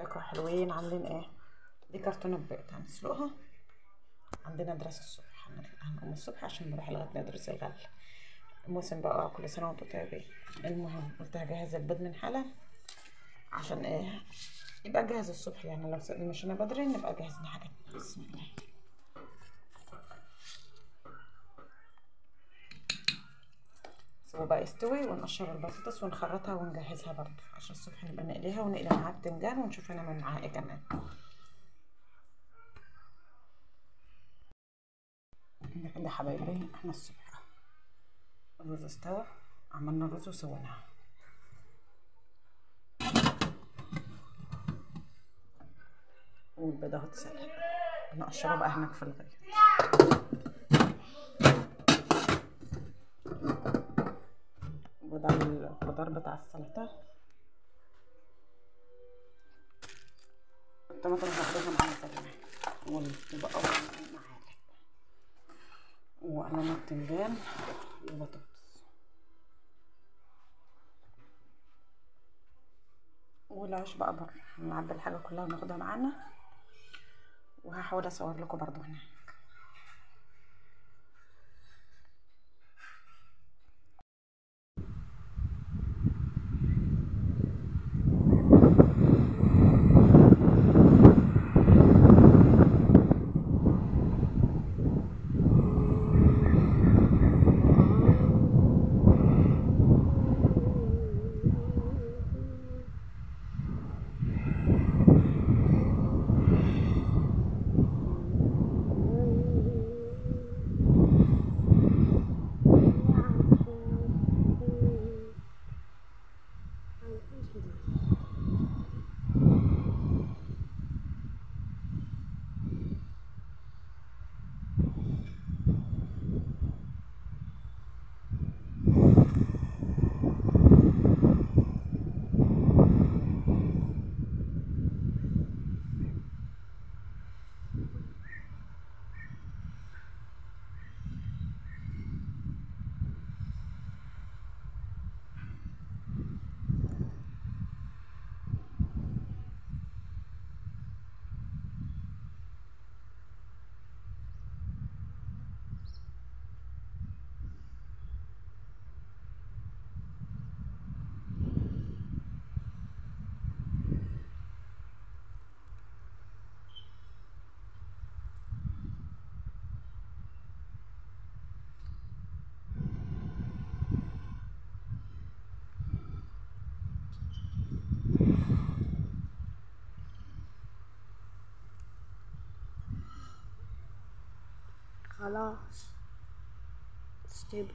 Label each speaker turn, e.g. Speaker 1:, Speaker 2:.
Speaker 1: ازيكم حلوين؟ عاملين ايه؟ دي كرتونة بيض هنسلقها. عندنا دراسة الصبح، هنقوم الصبح عشان نروح الغد ندرس الغل. الموسم بقى، كل سنة وانتم طيبين. المهم قلت هجهز البيض من حلا عشان ايه يبقى جاهز الصبح، يعني لو مشينا بدري نبقى جاهزين حاجتنا. بسم الله. سيبه بقى يستوي ونقشر البطاطس ونخرطها ونجهزها برضو عشان الصبح نبقى نقليها ونقلي معاها بتنجان ونشوف هنعمل معاها ايه كمان. كده حبايبي احنا الصبح الرز استوى، عملنا الرز وسويناه، والبيضة اهو اتسلقت، نقشرها بقى هناك في الغيط. وده الخضار بتاع السلطة، الطماطم هاخدها معانا سلمة، والبقى معالق، وقلم بتنجان وبطاطس، والعيش بقى بره. هنعبي الحاجة كلها وناخدها معانا، وهحاول اصور لكم برضو هناك.
Speaker 2: خلاص استوى.